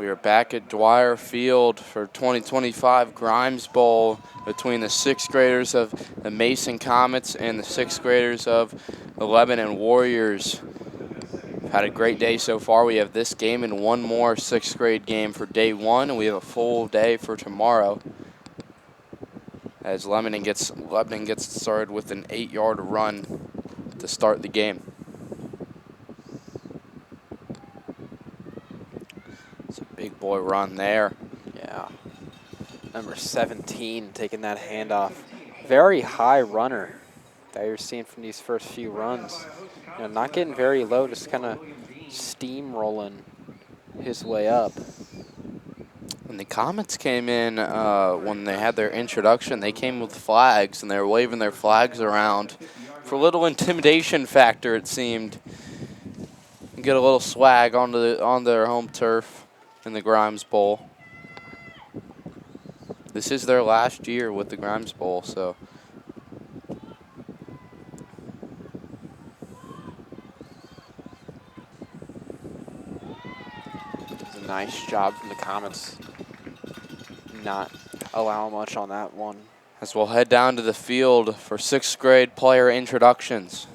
We are back at Dwyer Field for 2025 Grimes Bowl between the 6th graders of the Mason Comets and the 6th graders of the Lebanon Warriors. We've had a great day so far. We have this game and one more 6th grade game for day one, and we have a full day for tomorrow as Lebanon gets started with an 8-yard run to start the game. Big boy run there. Yeah. Number 17 taking that handoff. Very high runner that you're seeing from these first few runs. You know, not getting very low, just kind of steamrolling his way up. When the Comets came in, when they had their introduction, they came with flags, and they were waving their flags around for a little intimidation factor, it seemed. Get a little swag on their home turf in the Grimes Bowl. This is their last year with the Grimes Bowl, so. It's a nice job from the Comets. Not allowing much on that one. As we'll head down to the field for 6th grade player introductions.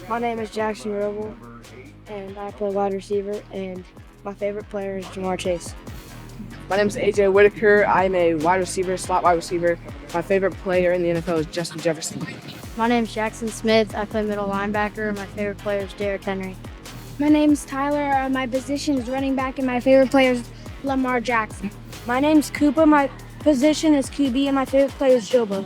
My name is Jackson Roble, and I play wide receiver, and my favorite player is Jamar Chase. My name is AJ Whitaker. I'm a wide receiver, slot wide receiver. My favorite player in the NFL is Justin Jefferson. My name is Jackson Smith. I play middle linebacker. My favorite player is Derrick Henry. My name's Tyler. My position is running back, and my favorite player is Lamar Jackson. My name's Cooper. My position is QB, and my favorite player is Joe Burrow.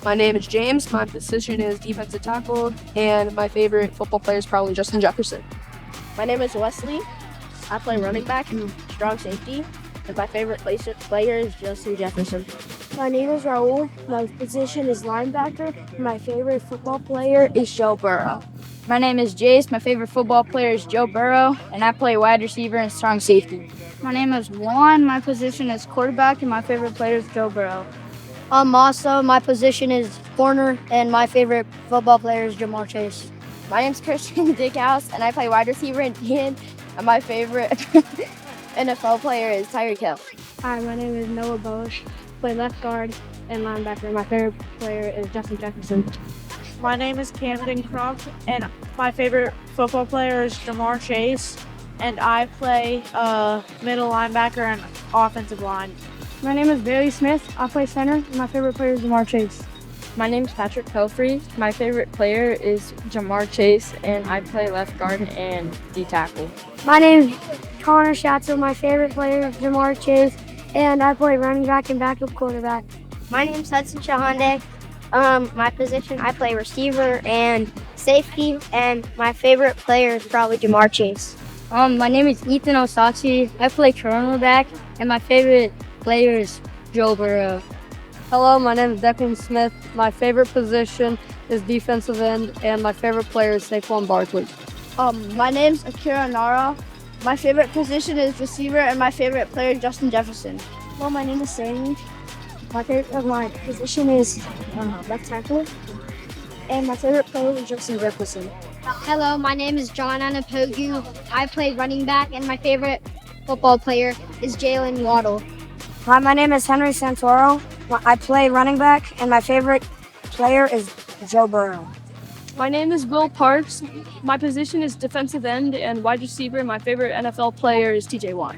My name is James. My position is defensive tackle, and my favorite football player is probably Justin Jefferson. My name is Wesley. I play running back and strong safety, and my favorite player is Justin Jefferson. My name is Raul. My position is linebacker. My favorite football player is Joe Burrow. My name is Jace. My favorite football player is Joe Burrow, and I play wide receiver and strong safety. My name is Juan. My position is quarterback, and my favorite player is Joe Burrow. I'm Masa. My position is corner, and my favorite football player is Jamar Chase. My name's Christian Dickhouse, and I play wide receiver and DN, and my favorite NFL player is Tyreek Hill. Hi, my name is Noah Bosch. I play left guard and linebacker. My favorite player is Justin Jefferson. My name is Camden Crump, and my favorite football player is Jamar Chase, and I play middle linebacker and offensive line. My name is Bailey Smith. I play center, and my favorite player is Jamar Chase. My name is Patrick Pelfrey. My favorite player is Jamar Chase, and I play left guard and D-tackle. My name is Connor Schatzel. My favorite player is Jamar Chase, and I play running back and backup quarterback. My name is Hudson Shahande. My position, I play receiver and safety, and my favorite player is probably Jamar Chase. My name is Ethan Osachi. I play cornerback, and my favorite player is Joe Burrow. Hello, my name is Declan Smith. My favorite position is defensive end, and my favorite player is Saquon Barkley. My name's Akira Nara. My favorite position is receiver, and my favorite player is Justin Jefferson. Well, my name is Sammy. My position is left tackle, and my favorite player is Justin Jefferson. Hello, my name is John Anapogu. I play running back, and my favorite football player is Jalen Waddle. Hi, my name is Henry Santoro. I play running back, and my favorite player is Joe Burrow. My name is Will Parks. My position is defensive end and wide receiver. My favorite NFL player is TJ Watt.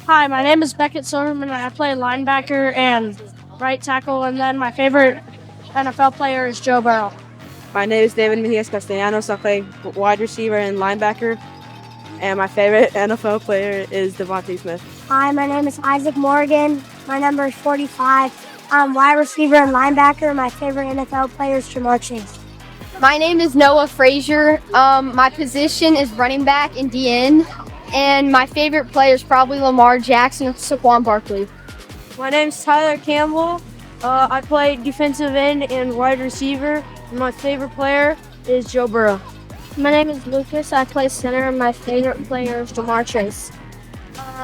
Hi, my name is Beckett Silverman. I play linebacker and right tackle, and then my favorite NFL player is Joe Burrow. My name is David Mejias Castellanos. I play wide receiver and linebacker, and my favorite NFL player is Devontae Smith. Hi, my name is Isaac Morgan. My number is 45. I'm wide receiver and linebacker. My favorite NFL player is Jamar Chase. My name is Noah Frazier. My position is running back and DN, and my favorite player is probably Lamar Jackson and Saquon Barkley. My name's Tyler Campbell. I play defensive end and wide receiver. My favorite player is Joe Burrow. My name is Lucas. I play center, and my favorite player is Jamar Chase.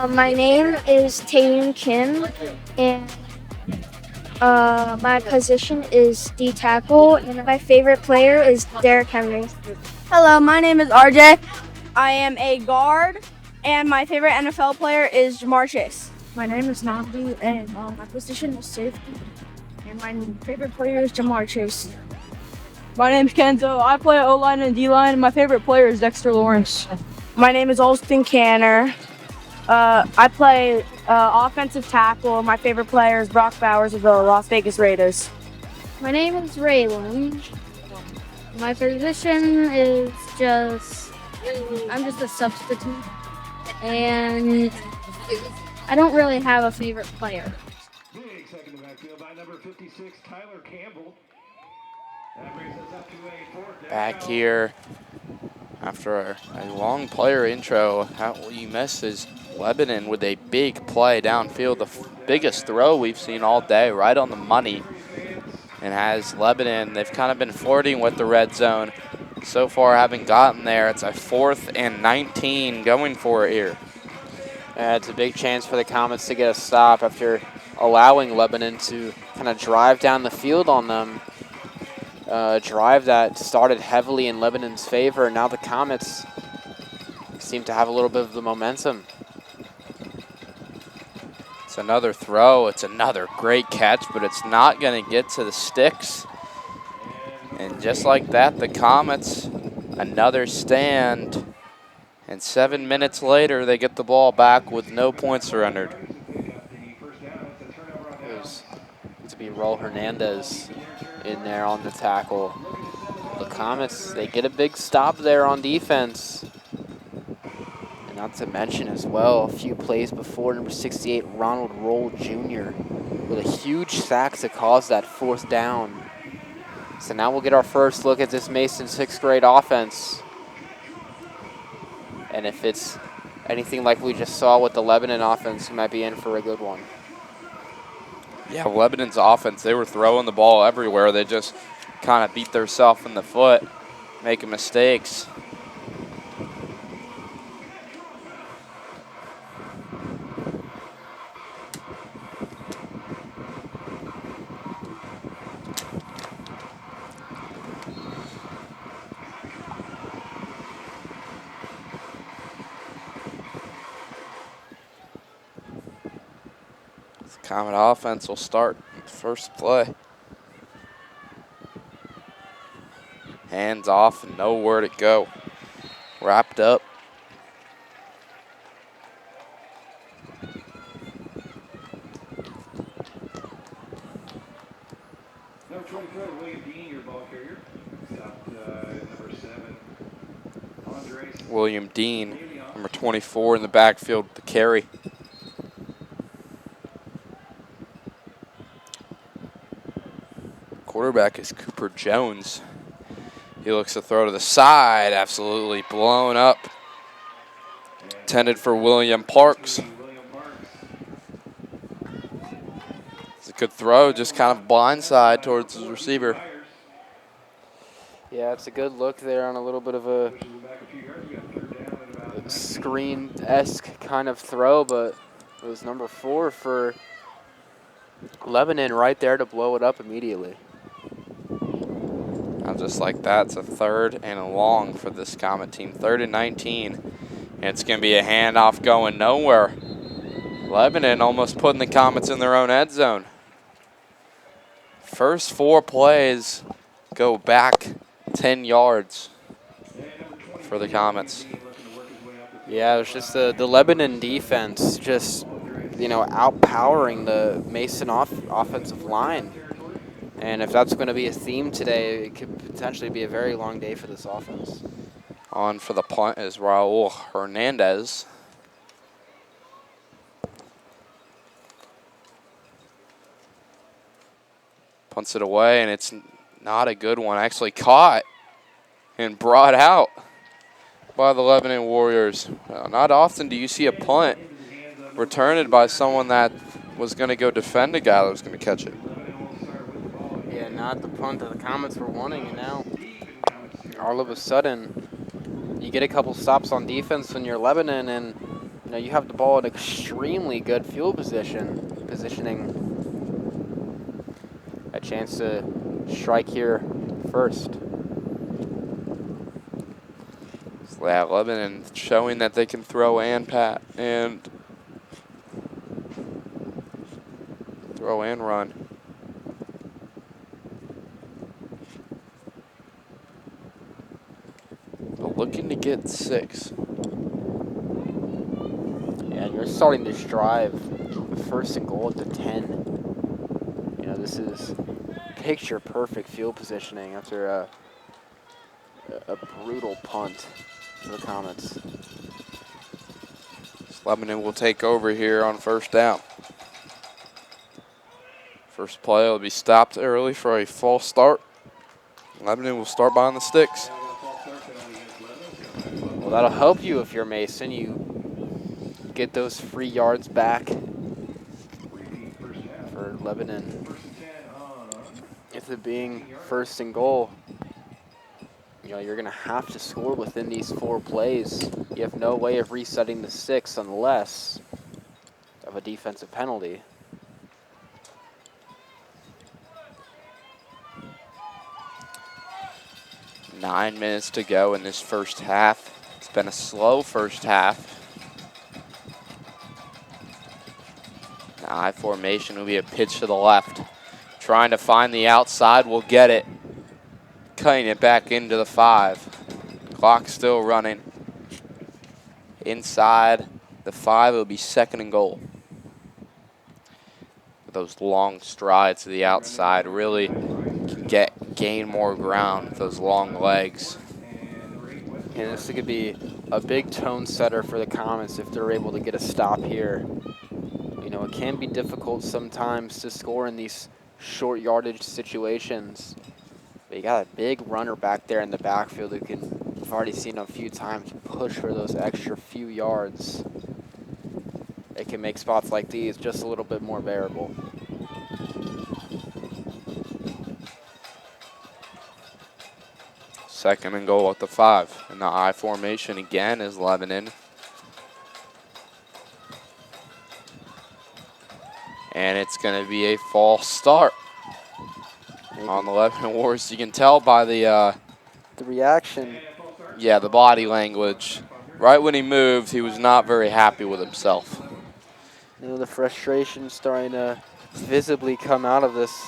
My name is Taeyun Kim, and my position is D-tackle, and my favorite player is Derrick Henry. Hello, my name is RJ. I am a guard, And my favorite NFL player is Jamar Chase. My name is Namdi, and my position is safety. And my favorite player is Jamar Chase. My name's Kenzo. I play O-line and D-line, and my favorite player is Dexter Lawrence. My name is Olston Canner. I play offensive tackle. My favorite player is Brock Bowers of the Las Vegas Raiders. My name is Raylan. My position is I'm just a substitute. And I don't really have a favorite player. Second to backfield by number 56, Tyler Campbell. That brings us up to a fourth down. Back here after a long player intro. What you miss is Lebanon with a big play downfield, the biggest throw we've seen all day, right on the money. And has Lebanon, they've kind of been flirting with the red zone. So far haven't gotten there. It's a 4th and 19 going for it here. It's a big chance for the Comets to get a stop after allowing Lebanon to kind of drive down the field on them. A drive that started heavily in Lebanon's favor. Now the Comets seem to have a little bit of the momentum. It's another throw. It's another great catch, but it's not going to get to the sticks. And just like that, the Comets, another stand. And 7 minutes later, they get the ball back with no points surrendered. It was to be Raul Hernandez in there on the tackle. The Comets, they get a big stop there on defense. And not to mention as well, a few plays before, number 68, Ronald Roll Jr. with a huge sack to cause that 4th down. So now we'll get our first look at this Mason 6th grade offense. And if it's anything like we just saw with the Lebanon offense, we might be in for a good one. Yeah, Lebanon's offense, they were throwing the ball everywhere. They just kind of beat themselves in the foot, making mistakes. Comet offense will start first play. Hands off and nowhere to go. Wrapped up. Number 24, William Dean, your ball carrier. Stopped number 7, Andres. William Dean, number 24 in the backfield, the carry. Quarterback is Cooper Jones. He looks to throw to the side, absolutely blown up. Intended for William Parks. It's a good throw, just kind of blindside towards his receiver. Yeah, it's a good look there on a little bit of a screen-esque kind of throw, but it was number 4 for Lebanon right there to blow it up immediately. Now just like that, it's a 3rd and a long for this Comet team. 3rd and 19. And it's going to be a handoff going nowhere. Lebanon almost putting the Comets in their own end zone. First 4 plays go back 10 yards for the Comets. Yeah, it was just the Lebanon defense just, outpowering the Mason offensive line. And if that's going to be a theme today, it could potentially be a very long day for this offense. On for the punt is Raul Hernandez. Punts it away, and it's not a good one. Actually caught and brought out by the Lebanon Warriors. Not often do you see a punt returned by someone that was going to go defend a guy that was going to catch it. Yeah, not the punt that the Comets were wanting, and now all of a sudden you get a couple stops on defense when you're Lebanon, and you have the ball in extremely good field positioning. A chance to strike here first. Yeah, Lebanon showing that they can throw and run. But looking to get 6. And you're starting this drive, first and goal at the 10. You know, this is picture perfect field positioning after a brutal punt for the Comets. Lebanon will take over here on first down. First play will be stopped early for a false start. Lebanon will start behind the sticks. Well, that'll help you if you're Mason. You get those free yards back for Lebanon. If it being first and goal, you know, you're going to have to score within these 4 plays. You have no way of resetting the 6 unless of a defensive penalty. Nine minutes to go in this first half. It's been a slow first half. The I formation will be a pitch to the left. Trying to find the outside, will get it. Cutting it back into the 5. Clock still running. Inside the 5, it'll be second and goal. With those long strides to the outside, really can gain more ground with those long legs. And this could be a big tone setter for the Comets if they're able to get a stop here. You know, it can be difficult sometimes to score in these short yardage situations. But you got a big runner back there in the backfield who can, we've already seen a few times, push for those extra few yards. It can make spots like these just a little bit more bearable. Second and goal at the 5. And the I formation again is Lebanon. And it's going to be a false start on the Lebanon Warriors. You can tell by the reaction. Yeah, the body language. Right when he moved, he was not very happy with himself. You know, the frustration starting to visibly come out of this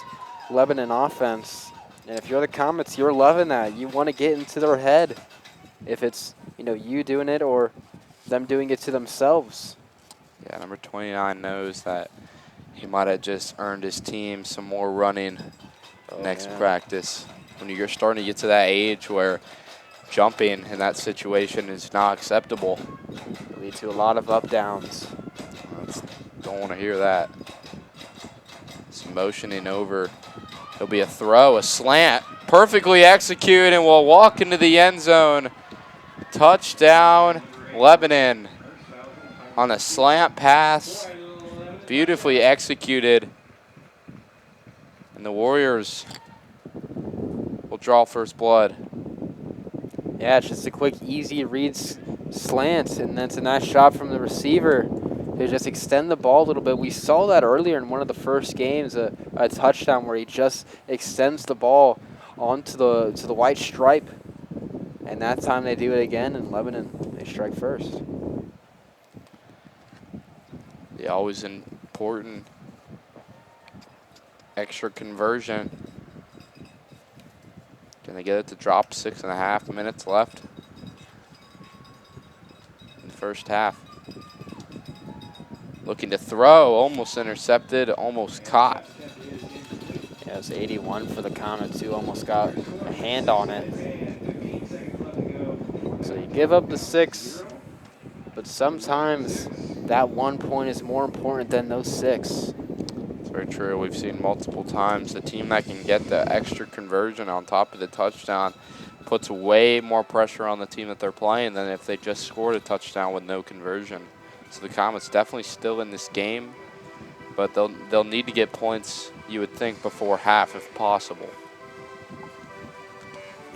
Lebanon offense. And if you're the Comets, you're loving that. You want to get into their head. If it's, you know, you doing it or them doing it to themselves. Yeah, number 29 knows that he might have just earned his team some more running next practice. When you're starting to get to that age where jumping in that situation is not acceptable. Lead to a lot of up downs. Don't want to hear that. It's motioning over. It'll be a throw, a slant, perfectly executed, and will walk into the end zone. Touchdown, Lebanon on a slant pass. Beautifully executed. And the Warriors will draw first blood. Yeah, it's just a quick, easy read slant, and that's a nice shot from the receiver to just extend the ball a little bit. We saw that earlier in one of the first games, a touchdown where he just extends the ball onto the white stripe. And that time they do it again, and Lebanon, they strike first. Yeah, always important extra conversion. Can they get it to drop? 6.5 minutes left in the first half. Looking to throw, almost intercepted, almost caught. Yeah, it's 81 for the Comets, who almost got a hand on it. So you give up the 6, but sometimes that 1 point is more important than those 6. It's very true. We've seen multiple times the team that can get the extra conversion on top of the touchdown puts way more pressure on the team that they're playing than if they just scored a touchdown with no conversion. So the Comets definitely still in this game, but they'll need to get points, you would think, before half if possible.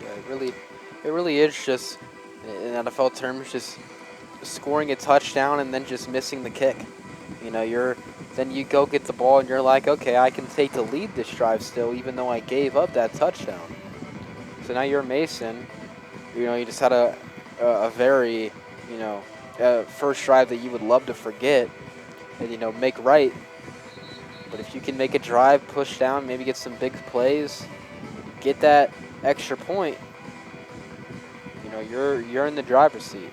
Yeah, it really is just, in NFL terms, just scoring a touchdown and then just missing the kick. You know, then you go get the ball and you're like, okay, I can take the lead this drive still, even though I gave up that touchdown. So now you're Mason. You know, you just had a a very, you know, first drive that you would love to forget and, you know, make right. But if you can make a drive, push down, maybe get some big plays, get that extra point, you know, you're in the driver's seat.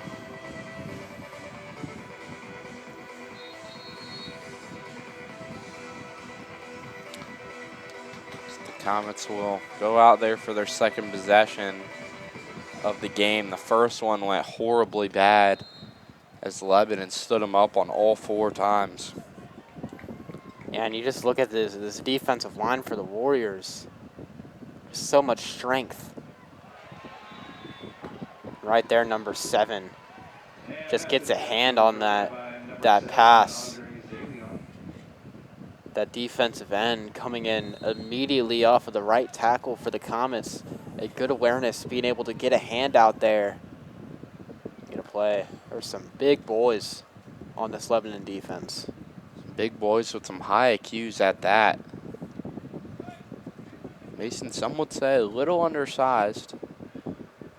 The Comets will go out there for their second possession of the game. The first one went horribly bad as Lebanon stood them up on all 4 times. Yeah, and you just look at this defensive line for the Warriors. So much strength. Right there, number 7. Just gets a hand on that pass. That defensive end coming in immediately off of the right tackle for the Comets. A good awareness, being able to get a hand out there. Gonna play. There's some big boys on this Lebanon defense. Big boys with some high IQs at that. Mason, some would say a little undersized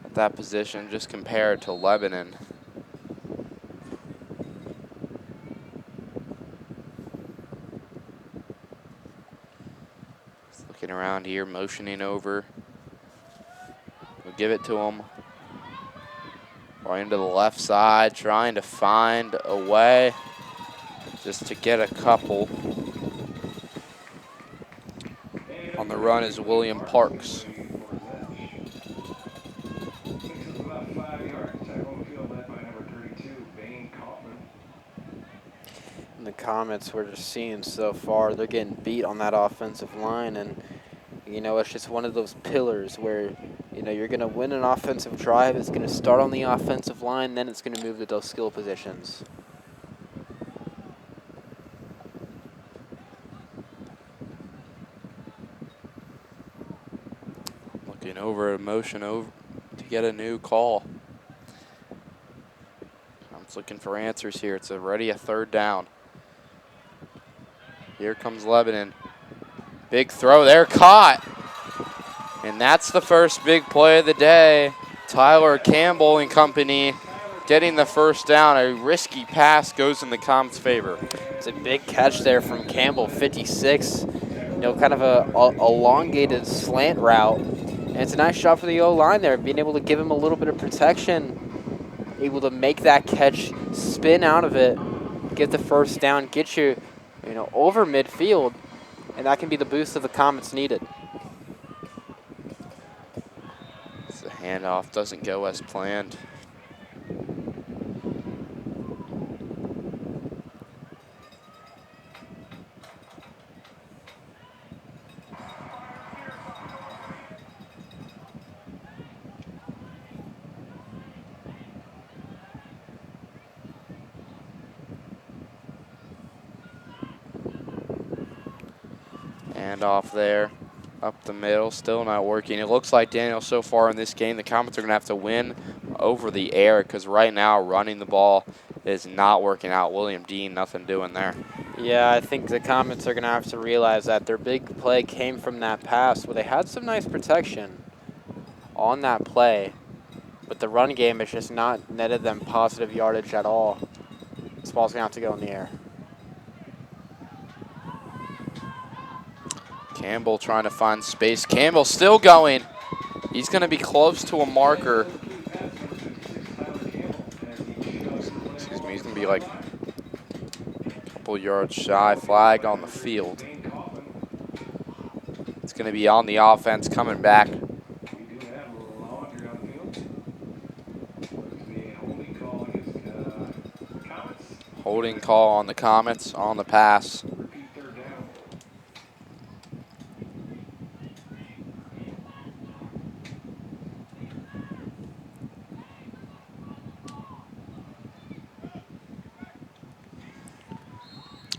at that position just compared to Lebanon. Just looking around here, motioning over. We'll give it to him. Right into the left side, trying to find a way just to get a couple. On the run is William Parks. And the Comets we're just seeing so far, they're getting beat on that offensive line, and you know, it's just one of those pillars where, you know, you're going to win an offensive drive. It's going to start on the offensive line, then it's going to move to those skill positions. Looking over, motion over to get a new call. I'm just looking for answers here. It's already a 3rd down. Here comes Lebanon. Big throw there, caught. And that's the first big play of the day. Tyler Campbell and company getting the first down. A risky pass goes in the Comets' favor. It's a big catch there from Campbell, 56. You know, kind of a elongated slant route. And it's a nice job for the O-line there, being able to give him a little bit of protection, able to make that catch, spin out of it, get the first down, get you know, over midfield, and that can be the boost that the Comets needed. The handoff doesn't go as planned. And off there, up the middle, still not working. It looks like, Daniel, so far in this game, the Comets are going to have to win over the air because right now running the ball is not working out. William Dean, nothing doing there. Yeah, I think the Comets are going to have to realize that their big play came from that pass where they had some nice protection on that play, but the run game has just not netted them positive yardage at all. This ball's going to have to go in the air. Campbell trying to find space. Campbell still going. He's going to be close to a marker. Excuse me, he's going to be like a couple yards shy. Flag on the field. It's going to be on the offense coming back. Holding call on the Comets on the pass.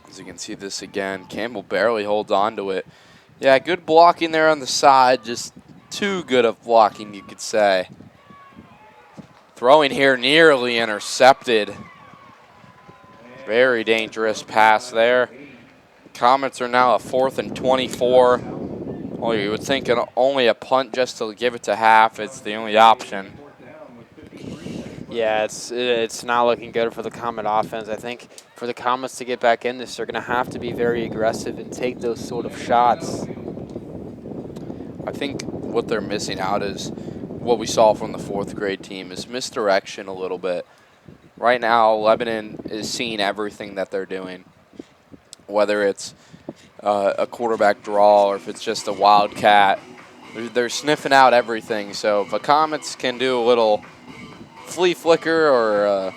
As you can see this again, Campbell barely holds on to it. Yeah, good blocking there on the side, just too good of blocking, you could say. Throwing here nearly intercepted. Very dangerous pass there. Comets are now a 4th and 24. Well, you would think only a punt just to give it to half. It's the only option. Yeah, it's not looking good for the Comet offense. I think for the Comets to get back in this, they're going to have to be very aggressive and take those sort of shots. I think what they're missing out is what we saw from the 4th grade team is misdirection a little bit. Right now, Lebanon is seeing everything that they're doing, whether it's a quarterback draw or if it's just a wildcat. They're sniffing out everything. So if the Comets can do a little flea flicker or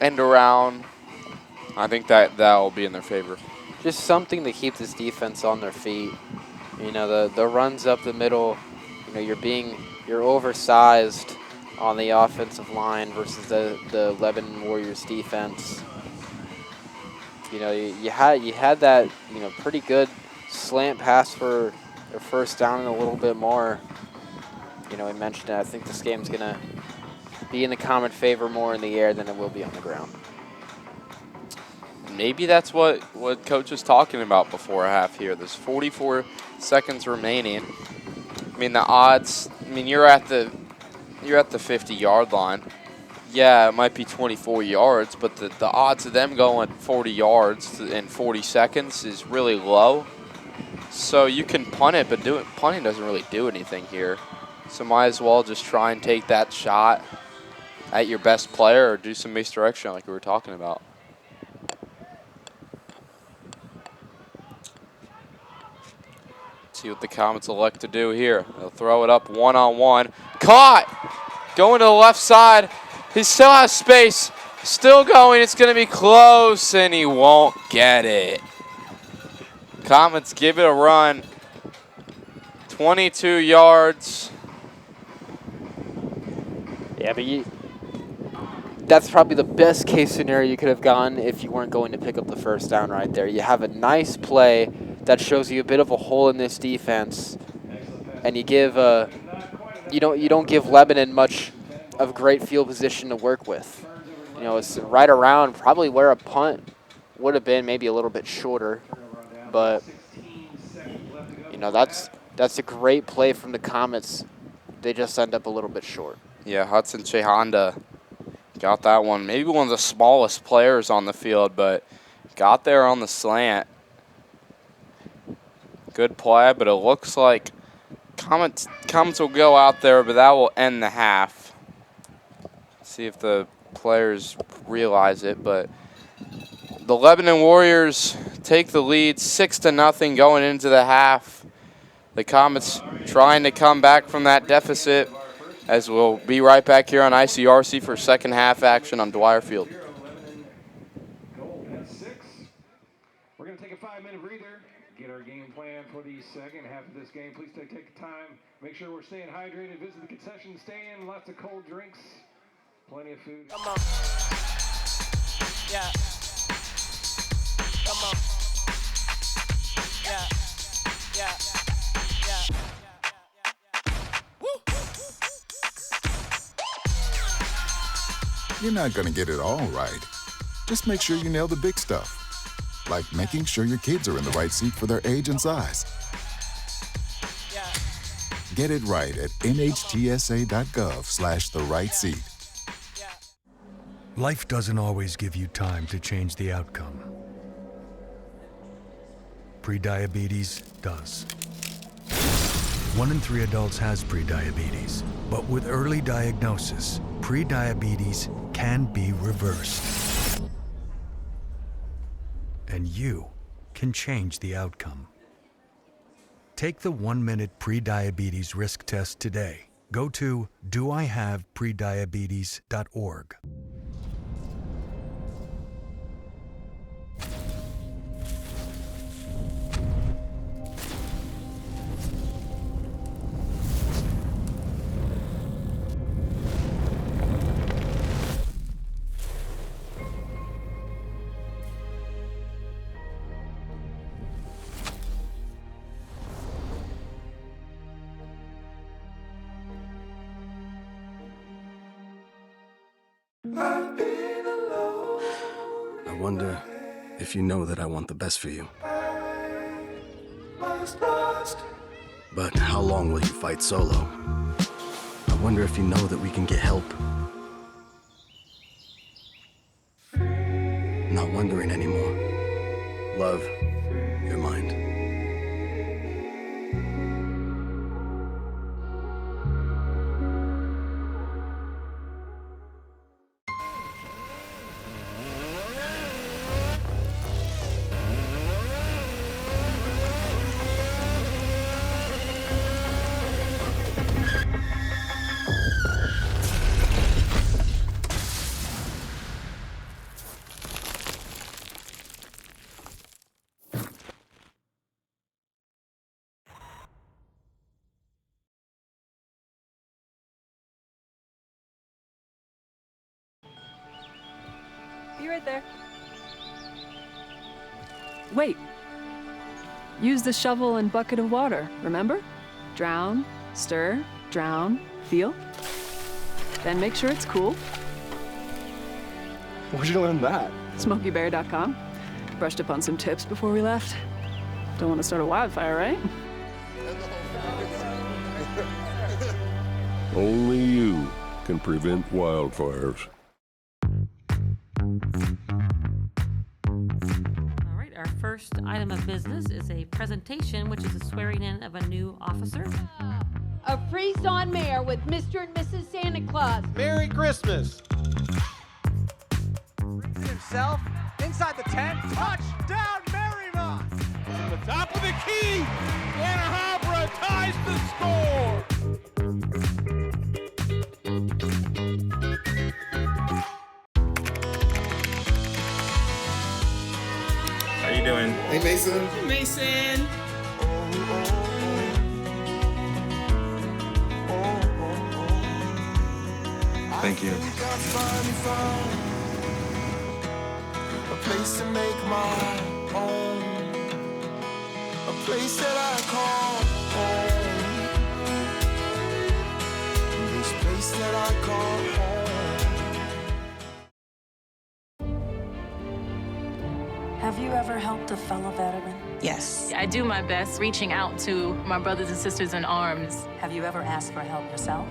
end around, I think that will be in their favor. Just something to keep this defense on their feet. You know, the runs up the middle, you know, you're oversized on the offensive line versus the Lebanon Warriors defense. You know, you had that, you know, pretty good slant pass for a first down and a little bit more. You know, we mentioned it. I think this game's going to be in the Comet favor more in the air than it will be on the ground. Maybe that's what Coach was talking about before half here. There's 44 seconds remaining. I mean, the odds, I mean, you're at the 50-yard line. Yeah, it might be 24 yards, but the odds of them going 40 yards in 40 seconds is really low. So you can punt it, but punting doesn't really do anything here. So might as well just try and take that shot at your best player or do some misdirection like we were talking about. See what the Comets elect to do here. They'll throw it up one-on-one. Caught! Going to the left side. He still has space. Still going. It's going to be close, and he won't get it. Comets give it a run. 22 yards. Yeah, but that's probably the best case scenario you could have gotten if you weren't going to pick up the first down right there. You have a nice play that shows you a bit of a hole in this defense, and you don't give Lebanon much of great field position to work with. You know, it's right around probably where a punt would have been, maybe a little bit shorter, but you know, that's a great play from the Comets. They just end up a little bit short. Yeah, Hudson Chehanda got that one. Maybe one of the smallest players on the field, but got there on the slant. Good play, but it looks like Comets will go out there, but that will end the half. See if the players realize it, but the Lebanon Warriors take the lead 6-0 going into the half. The Comets trying to come back from that deficit, as we'll be right back here on ICRC for second half action on Dwyer Field. We're going to take a 5-minute breather, get our game plan for the second half of this game. Please take time, make sure we're staying hydrated, visit the concession stand, lots of cold drinks, plenty of food. Come on. Yeah. Come on. Yeah. Yeah. Yeah. You're not going to get it all right. Just make sure you nail the big stuff, like making sure your kids are in the right seat for their age and size. Get it right at nhtsa.gov/the-right-seat. Life doesn't always give you time to change the outcome. Prediabetes does. 1 in 3 adults has prediabetes, but with early diagnosis, prediabetes can be reversed. And you can change the outcome. Take the 1-minute prediabetes risk test today. Go to doihaveprediabetes.org. I wonder if you know that I want the best for you. But how long will you fight solo? I wonder if you know that we can get help. not wondering anymore. Love, your mind. Be right there. Wait. Use the shovel and bucket of water, remember? Drown, stir, drown, feel. Then make sure it's cool. Where'd you learn that? SmokeyBear.com. Brushed up on some tips before we left. Don't want to start a wildfire, right? Only you can prevent wildfires. All right, our first item of business is a presentation, which is a swearing in of a new officer. A Freeze-On Mayor with Mr. and Mrs. Santa Claus. Merry Christmas! Brings it himself inside the 10. Touchdown, Marymount! From the top of the key, Anna Harbor ties the score! How you doing? Hey, Mason. Hey, Mason. Thank you. A place to make my own. A place that I call home. This place that I call home. Have you ever helped a fellow veteran? Yes. I do my best reaching out to my brothers and sisters in arms. Have you ever asked for help yourself?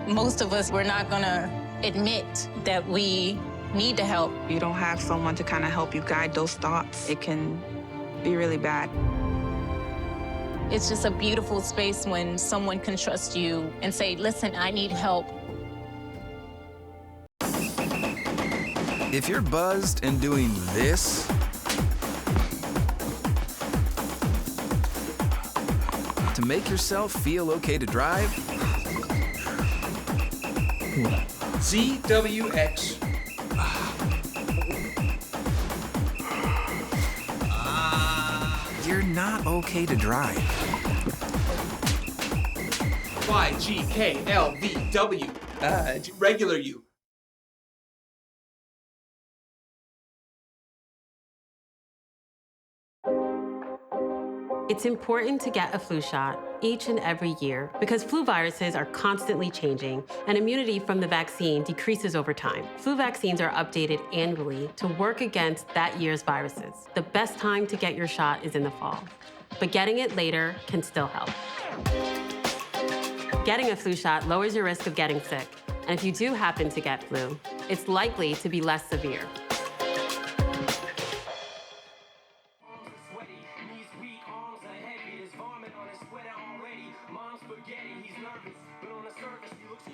Most of us, we're not gonna admit that we need to help. You don't have someone to kind of help you guide those thoughts. It can be really bad. It's just a beautiful space when someone can trust you and say, listen, I need help. If you're buzzed and doing this, to make yourself feel okay to drive, ZWX. you're not okay to drive. YGKLVW. Regular you. It's important to get a flu shot each and every year because flu viruses are constantly changing and immunity from the vaccine decreases over time. Flu vaccines are updated annually to work against that year's viruses. The best time to get your shot is in the fall, but getting it later can still help. Getting a flu shot lowers your risk of getting sick, and if you do happen to get flu, it's likely to be less severe.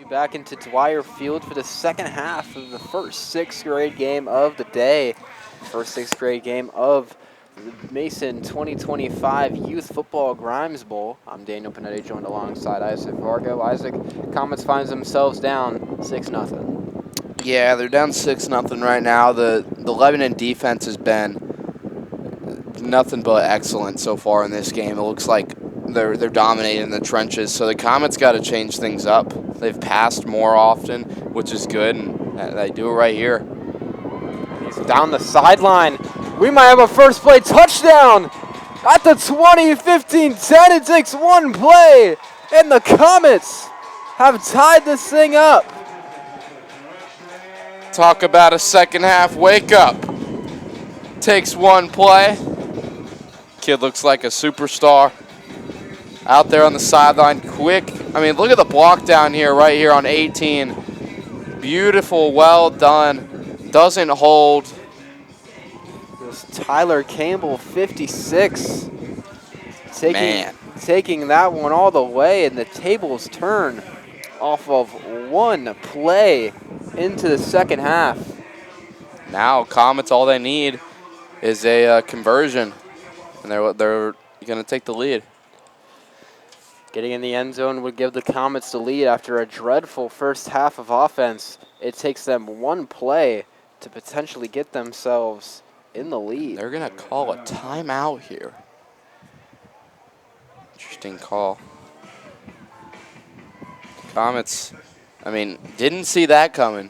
Back into Dwyer Field for the second half of the first sixth grade game of the day. First sixth grade game of the Mason 2025 Youth Football Grimes Bowl. I'm Daniel Panetti, joined alongside Isaac Vargo. Isaac, Comets finds themselves down 6-0. Yeah, they're down 6-0 right now. The Lebanon defense has been nothing but excellent so far in this game. It looks like they're dominating the trenches, so the Comets got to change things up. They've passed more often, which is good, and they do it right here. He's down the sideline. We might have a first play touchdown at the 20-15-10. It takes one play, and the Comets have tied this thing up. Talk about a second half wake up. Takes one play. Kid looks like a superstar. Out there on the sideline, quick. I mean, look at the block down here, right here on 18. Beautiful, well done. Doesn't hold. Tyler Campbell, 56. Man. Taking that one all the way, and the tables turn off of one play into the second half. Now Comets, all they need is a conversion, and they're going to take the lead. Getting in the end zone would give the Comets the lead after a dreadful first half of offense. It takes them one play to potentially get themselves in the lead. They're going to call a timeout here. Interesting call. Comets, I mean, didn't see that coming.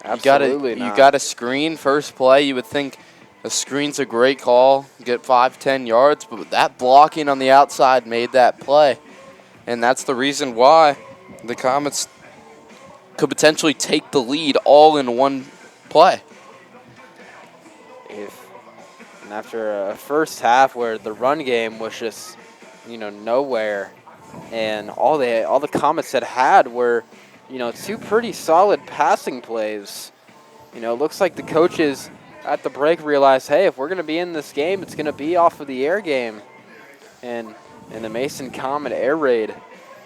Absolutely not. You got a screen first play. You would think a screen's a great call, get 5-10 yards, but that blocking on the outside made that play. And that's the reason why the Comets could potentially take the lead all in one play. And after a first half where the run game was just, nowhere, and all the Comets had were, two pretty solid passing plays. It looks like the coaches at the break realized, hey, if we're going to be in this game, it's going to be off of the air game. And the Mason Comet air raid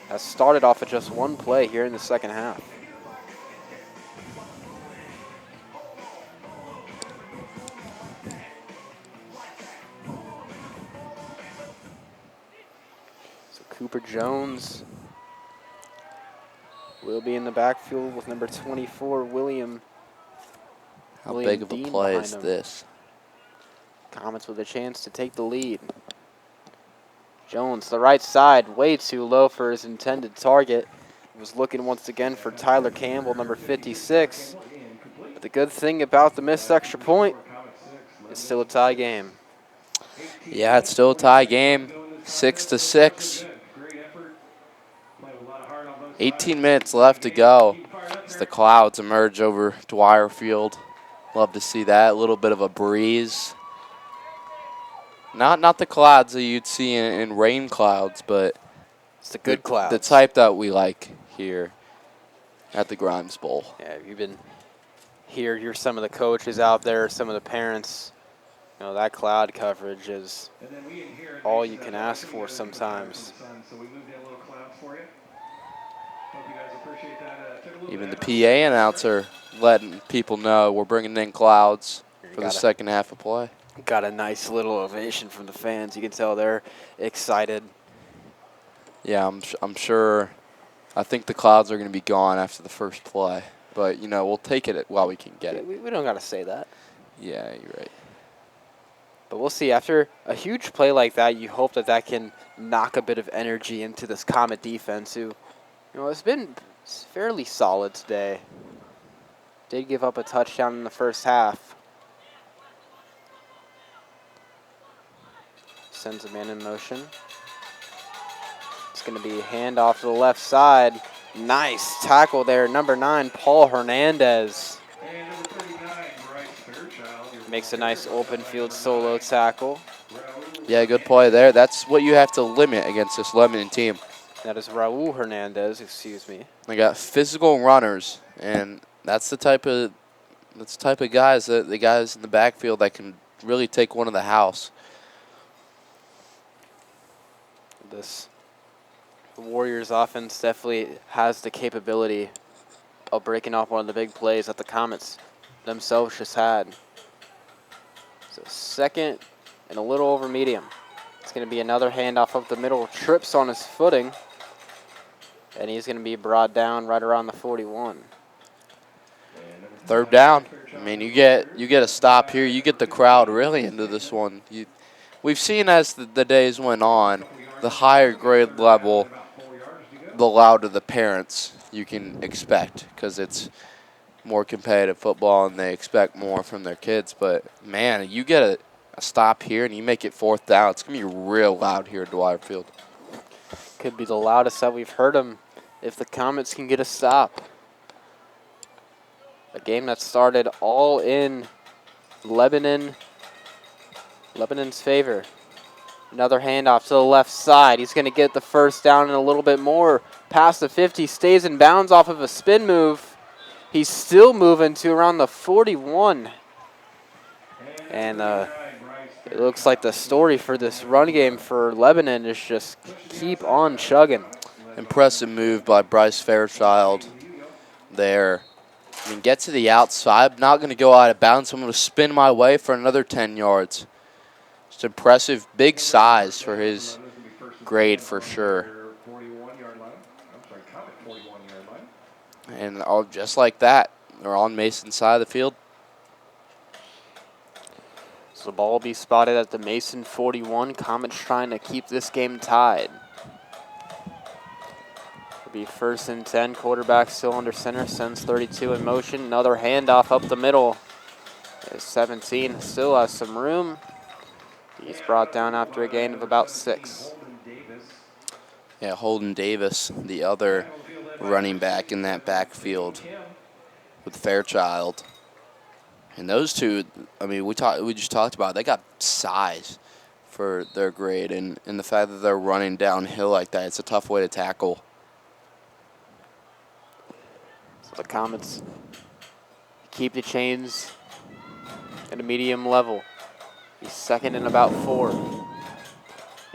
has started off with just one play here in the second half. So Cooper Jones will be in the backfield with number 24, William. How big of a play is this? Comets with a chance to take the lead. Jones, the right side, way too low for his intended target. Was looking once again for Tyler Campbell, number 56. But the good thing about the missed extra point, it's still a tie game. Yeah, it's still a tie game, 6-6. 18 minutes left to go as the clouds emerge over Dwyer Field. Love to see that, a little bit of a breeze. Not the clouds that you'd see in rain clouds, but it's the good clouds. The type that we like here at the Grimes Bowl. Yeah, you've been here. You're some of the coaches out there, some of the parents. That cloud coverage is all you can ask for sometimes. Even the PA announcer letting people know we're bringing in clouds for the second half of play. Got a nice little ovation from the fans. You can tell they're excited. Yeah, I'm sure. I think the clouds are going to be gone after the first play. But, we'll take it while we can get it. We don't got to say that. Yeah, you're right. But we'll see. After a huge play like that, you hope that can knock a bit of energy into this Comet defense, who, it's been fairly solid today. Did give up a touchdown in the first half. Sends a man in motion. It's going to be a handoff to the left side. Nice tackle there. Number 9, Paul Hernandez. Makes a nice open field solo tackle. Yeah, good play there. That's what you have to limit against this Lebanon team. That is Raul Hernandez, excuse me. They got physical runners, and that's the type of guys that the guys in the backfield that can really take one to the house. This Warriors offense definitely has the capability of breaking off one of the big plays that the Comets themselves just had. So second and a little over medium. It's going to be another handoff up the middle. Trips on his footing. And he's going to be brought down right around the 41. Third down. I mean, you get a stop here. You get the crowd really into this one. We've seen as the days went on, the higher grade level, the louder the parents you can expect, because it's more competitive football and they expect more from their kids. But, man, you get a stop here and you make it fourth down, it's going to be real loud here at Dwyer Field. Could be the loudest that we've heard them if the Comets can get a stop. A game that started all in Lebanon's favor. Another handoff to the left side. He's going to get the first down and a little bit more. Past the 50, stays in bounds off of a spin move. He's still moving to around the 41. And It looks like the story for this run game for Lebanon is just keep on chugging. Impressive move by Bryce Fairchild there. I mean, get to the outside. I'm not going to go out of bounds. I'm going to spin my way for another 10 yards. Just impressive, big size for his grade for sure. And just like that, they're on Mason's side of the field. So the ball will be spotted at the Mason 41. Comets trying to keep this game tied. It'll be 1st and 10. Quarterback still under center. Sends 32 in motion. Another handoff up the middle. 17 still has some room. He's brought down after a gain of about 6. Yeah, Holden Davis, the other running back in that backfield with Fairchild. And those two, I mean, we just talked about it. They got size for their grade, and the fact that they're running downhill like that, it's a tough way to tackle. So the Comets keep the chains at a medium level. He's 2nd and about 4.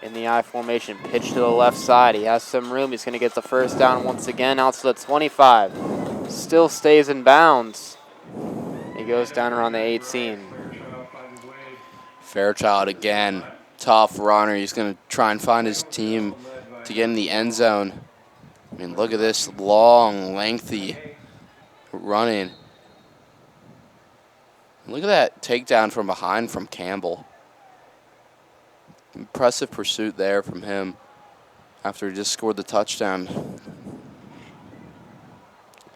In the I formation, pitch to the left side. He has some room. He's going to get the first down once again out to the 25. Still stays in bounds. He goes down around the 18. Fairchild again, tough runner. He's going to try and find his team to get in the end zone. I mean, look at this long, lengthy running. Look at that takedown from behind from Campbell. Impressive pursuit there from him after he just scored the touchdown.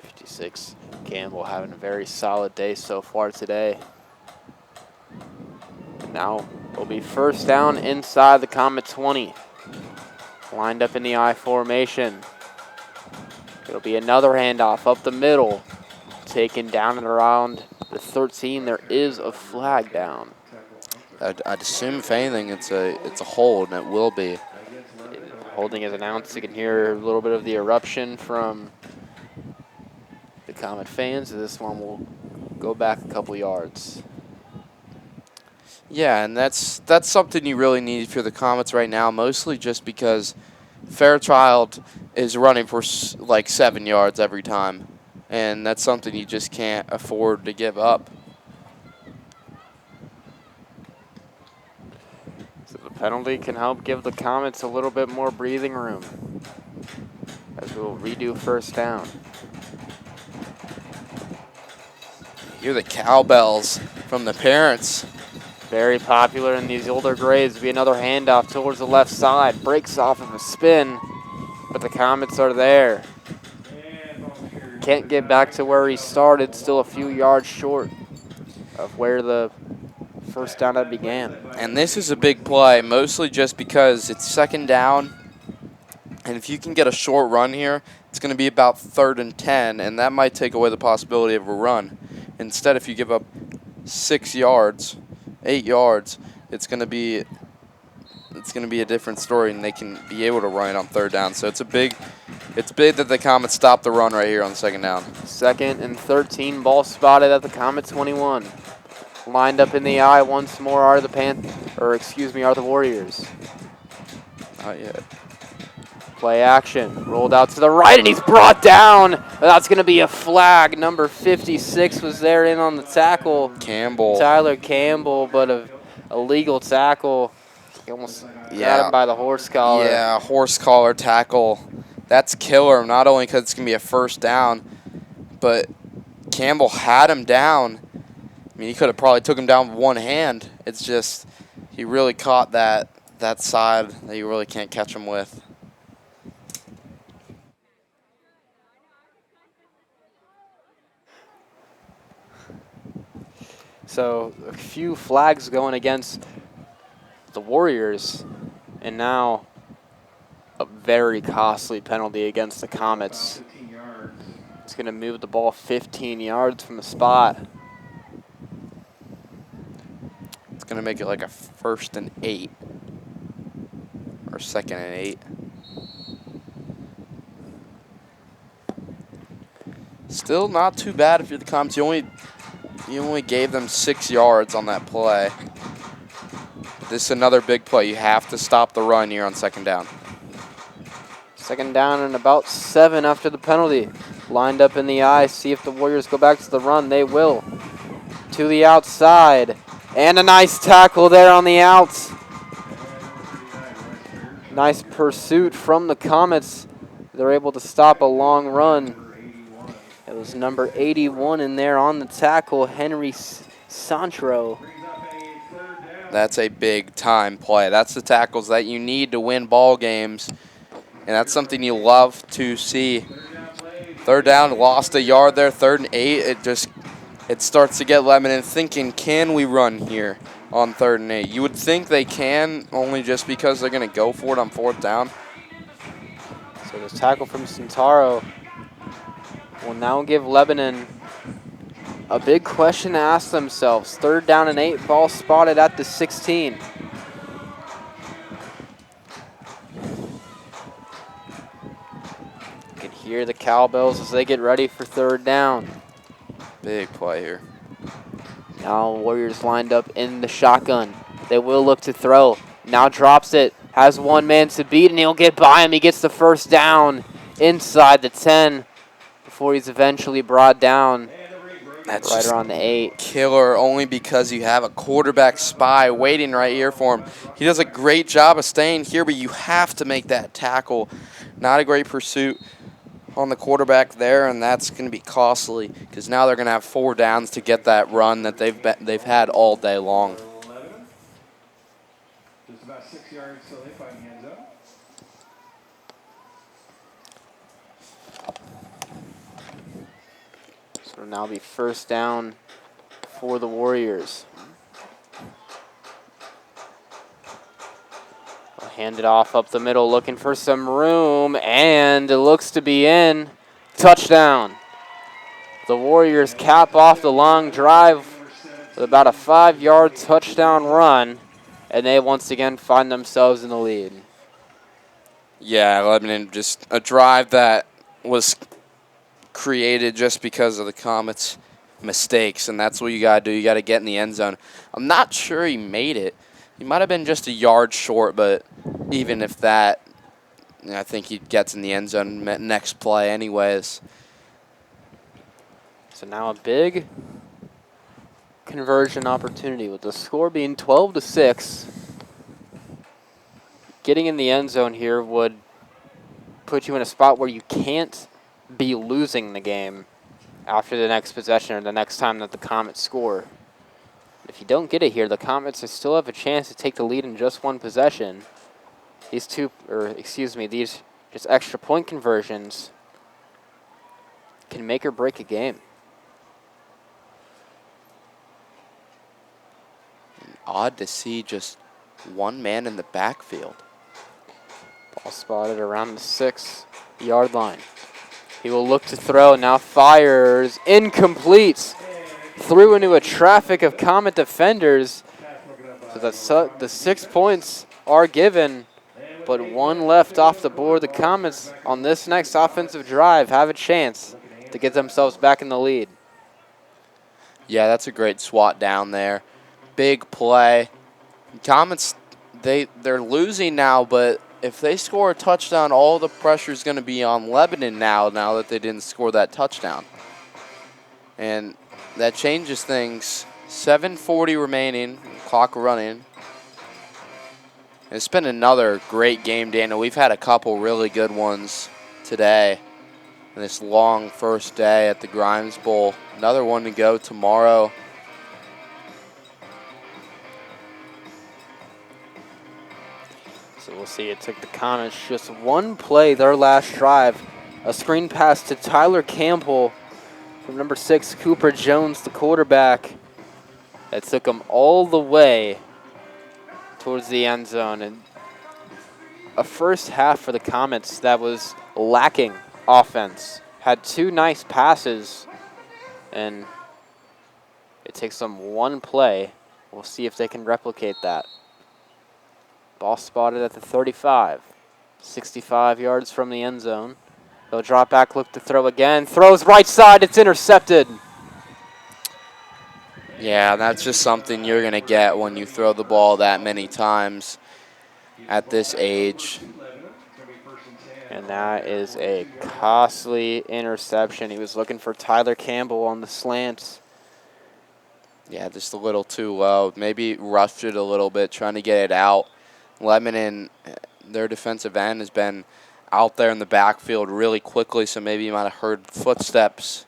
56. Campbell having a very solid day so far today. Now will be 1st down inside the Comet 20. Lined up in the I formation. It'll be another handoff up the middle. Taken down and around the 13. There is a flag down. I'd assume, if anything, it's a hold, and it will be. Holding is announced. You can hear a little bit of the eruption from the Comet fans. This one will go back a couple yards. Yeah, and that's something you really need for the Comets right now, mostly just because Fairchild is running for like 7 yards every time, and that's something you just can't afford to give up. So the penalty can help give the Comets a little bit more breathing room as we'll redo 1st down. Hear the cowbells from the parents. Very popular in these older grades. Be another handoff towards the left side. Breaks off of a spin, but the Comets are there. Can't get back to where he started. Still a few yards short of where the 1st down that began. And this is a big play, mostly just because it's 2nd down. And if you can get a short run here, it's going to be about 3rd and 10, and that might take away the possibility of a run. Instead, if you give up 6 yards, 8 yards, it's going to be a different story, and they can be able to run it on 3rd down. So it's big that the Comets stop the run right here on 2nd down. 2nd and 13, ball spotted at the Comet 21. Lined up in the I once more are the Warriors. Not yet. Play action, rolled out to the right, and he's brought down. That's going to be a flag. Number 56 was there in on the tackle. Campbell. Tyler Campbell, but a legal tackle. He almost got him by the horse collar. Yeah, horse collar tackle. That's killer, not only because it's going to be a 1st down, but Campbell had him down. I mean, he could have probably took him down with one hand. It's just he really caught that side that you really can't catch him with. So a few flags going against the Warriors, and now a very costly penalty against the Comets. It's going to move the ball 15 yards from the spot. It's going to make it like a 1st and 8 or 2nd and 8. Still not too bad if you're the Comets. You only gave them 6 yards on that play. this is another big play. You have to stop the run here on second down. Second down and about 7 after the penalty. Lined up in the eye, see if the Warriors go back to the run. They will. To the outside. And a nice tackle there on the outs. Nice pursuit from the Comets. They're able to stop a long run. It was number 81 in there on the tackle, Henry Santro. That's a big time play. That's the tackles that you need to win ball games, and that's something you love to see. Third down, lost a yard there. 3rd and 8. It starts to get Lebanon thinking, can we run here on 3rd and 8? You would think they can, only just because they're going to go for it on 4th down. So this tackle from Santaro will now give Lebanon a big question to ask themselves. 3rd down and 8, ball spotted at the 16. You can hear the cowbells as they get ready for 3rd down. Big play here. Now Warriors lined up in the shotgun. They will look to throw. Now drops it. Has one man to beat, and he'll get by him. He gets the 1st down inside the 10 before he's eventually brought down. That's right around the 8. Killer, only because you have a quarterback spy waiting right here for him. He does a great job of staying here, but you have to make that tackle. Not a great pursuit on the quarterback there, and that's going to be costly because now they're going to have 4 downs to get that run that they've had all day long. Just about 6 yards till they find the end zone. So it'll now be 1st down for the Warriors. They'll hand it off up the middle, looking for some room, and it looks to be in. Touchdown. The Warriors cap off the long drive with about a 5-yard touchdown run, and they once again find themselves in the lead. Yeah, Lebanon, just a drive that was created just because of the Comets' mistakes, and that's what you got to do. You got to get in the end zone. I'm not sure he made it. He might have been just a yard short, but even if that, I think he gets in the end zone next play anyways. So now a big conversion opportunity with the score being 12-6. Getting in the end zone here would put you in a spot where you can't be losing the game after the next possession or the next time that the Comets score. If you don't get it here, the Comets still have a chance to take the lead in just one possession. These just extra point conversions can make or break a game. Odd to see just one man in the backfield. Ball spotted around the 6-yard line. He will look to throw, now fires, incomplete. Threw into a traffic of Comet defenders. So the 6 points are given, but 1 left off the board. The Comets on this next offensive drive have a chance to get themselves back in the lead. Yeah, that's a great swat down there. Big play. Comets, they're losing now, but if they score a touchdown, all the pressure is going to be on Lebanon now that they didn't score that touchdown. And that changes things. 7:40 remaining, clock running. It's been another great game, Daniel. We've had a couple really good ones today. And this long first day at the Grimes Bowl. Another one to go tomorrow. So we'll see. It took the Comets just one play their last drive. A screen pass to Tyler Campbell from number 6, Cooper Jones, the quarterback. That took them all the way towards the end zone. And a first half for the Comets that was lacking offense. Had 2 nice passes, and it takes them one play. We'll see if they can replicate that. Ball spotted at the 35. 65 yards from the end zone. They'll drop back, look to throw again. Throws right side, it's intercepted. Yeah, that's just something you're going to get when you throw the ball that many times at this age. And that is a costly interception. He was looking for Tyler Campbell on the slants. Yeah, just a little too low. Maybe rushed it a little bit, trying to get it out. Lebanon, their defensive end, has been out there in the backfield really quickly, so maybe you might have heard footsteps.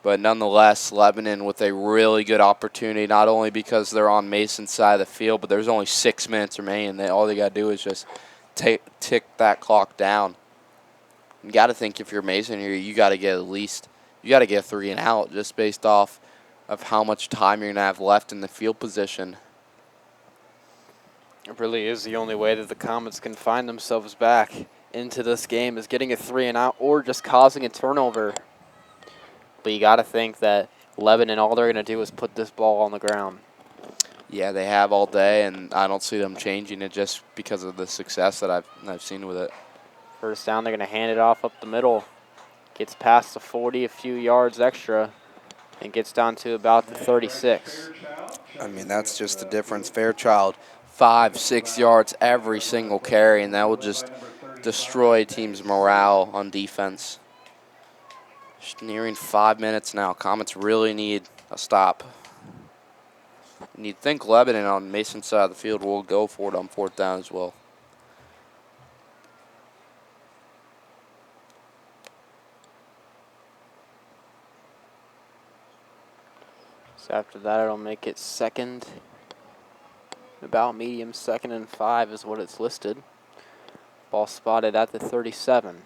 But nonetheless, Lebanon with a really good opportunity, not only because they're on Mason's side of the field, but there's only 6 minutes remaining. All they got to do is just tick that clock down. You got to think if you're Mason here, you got to get at least, you got to get 3 and out just based off of how much time you're going to have left in the field position. It really is the only way that the Comets can find themselves back into this game, is getting a 3 and out or just causing a turnover. But you got to think that Lebanon, all they're going to do is put this ball on the ground. Yeah, they have all day, and I don't see them changing it just because of the success that I've seen with it. First down, they're going to hand it off up the middle. Gets past the 40, a few yards extra, and gets down to about the 36. I mean, that's just the difference. Fairchild, 5-6 yards every single carry, and that will just destroy teams' morale on defense. Just nearing 5 minutes now. Comets really need a stop. And you'd think Lebanon on Mason's side of the field will go for it on 4th down as well. So after that, it'll make it second. About medium, 2nd and 5 is what it's listed. Ball spotted at the 37.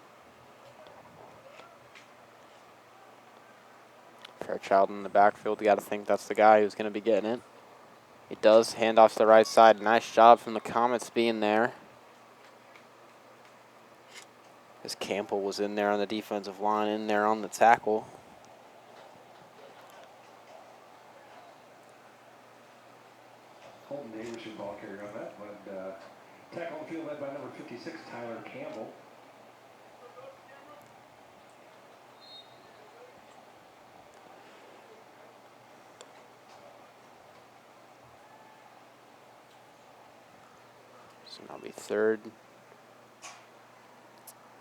Fairchild in the backfield. You got to think that's the guy who's going to be getting it. He does. Hand off to the right side. Nice job from the Comets being there. As Campbell was in there on the defensive line, in there on the tackle. Colton Davis should ball carrier on that, but tackle on the field led by number 56, Tyler Campbell. So now it'll be 3rd and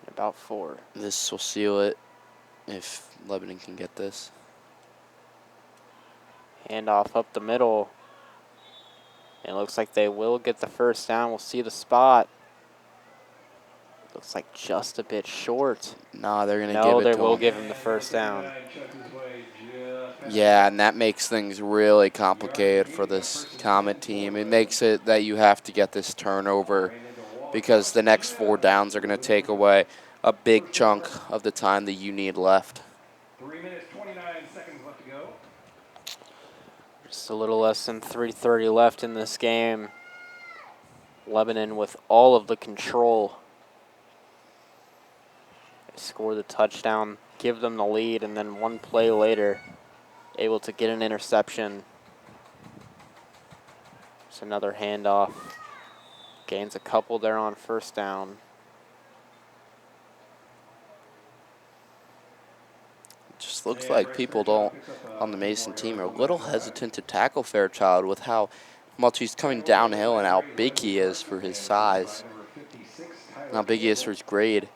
about 4. This will seal it if Lebanon can get this. Hand off up the middle. It looks like they will get the first down. We'll see the spot. Looks like just a bit short. No, they're going to give No, it they to will him. give him the first down. Yeah, and that makes things really complicated for this Comet team. It makes it that you have to get this turnover because the next 4 downs are going to take away a big chunk of the time that you need left. 3 minutes, 29 seconds left to go. Just a little less than 3:30 left in this game. Lebanon with all of the control. They score the touchdown, give them the lead, and then 1 play later, able to get an interception. It's another handoff. Gains a couple there on first down. Just looks like people on the Mason team are a little hesitant to tackle Fairchild with how much he's coming downhill and how big he is for his size, and how big he is for his grade.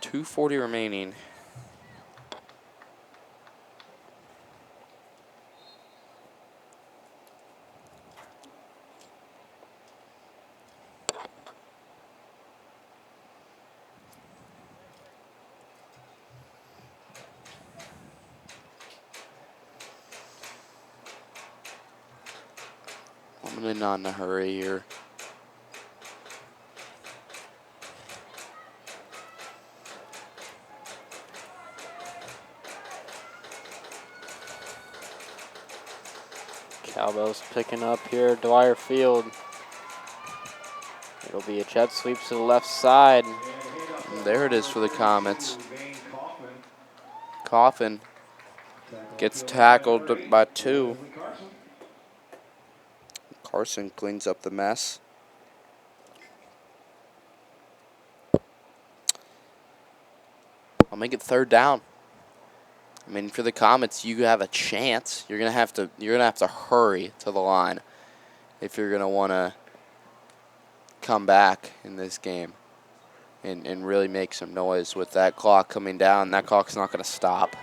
2:40 remaining. I'm really not in a hurry here. Cowbell's picking up here, Dwyer Field. It'll be a jet sweep to the left side. And there it is for the Comets. Coffin gets tackled by 2. Carson cleans up the mess. I'll make it 3rd down. I mean, for the Comets, you have a chance. You're gonna have to hurry to the line if you're gonna want to come back in this game and really make some noise with that clock coming down. That clock's not gonna stop.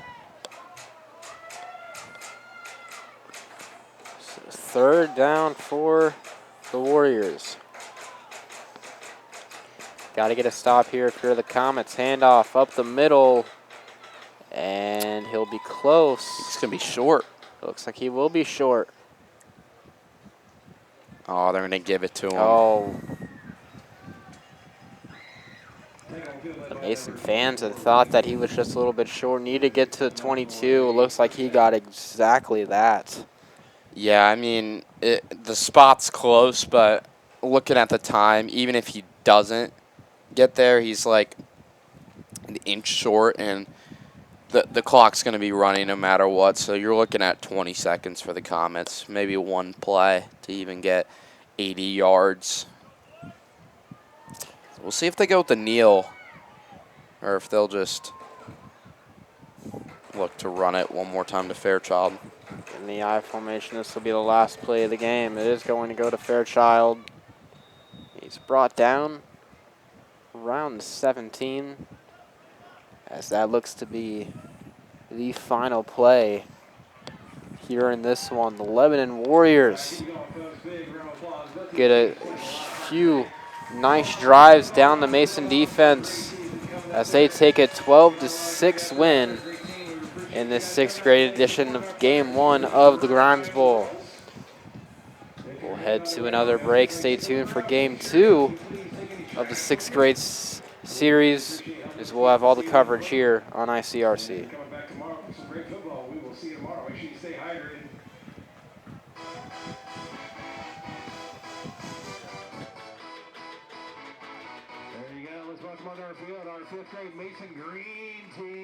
So 3rd down for the Warriors. Got to get a stop here if you're the Comets. Handoff up the middle, and he'll be close. It's going to be short. Looks like he will be short. Oh, they're going to give it to him. Oh. The Mason fans had thought that he was just a little bit short. Need to get to 22. It looks like he got exactly that. Yeah, I mean, the spot's close, but looking at the time, even if he doesn't get there, he's like an inch short, and the clock's going to be running no matter what. So you're looking at 20 seconds for the Comets, maybe one play to even get 80 yards. We'll see if they go with the kneel or if they'll just look to run it one more time to Fairchild. In the I formation, this will be the last play of the game. It is going to go to Fairchild. He's brought down around 17, as that looks to be the final play here in this one. The Lebanon Warriors get a few nice drives down the Mason defense as they take a 12-6 win in this 6th grade edition of Game 1 of the Grimes Bowl. We'll head to another break. Stay tuned for Game 2 of the 6th grade series, as we'll have all the coverage here on ICRC. Coming back tomorrow for some great football. We will see you tomorrow. Make sure you stay hydrated. There you go. Let's welcome on our field our 5th grade Mason Green team.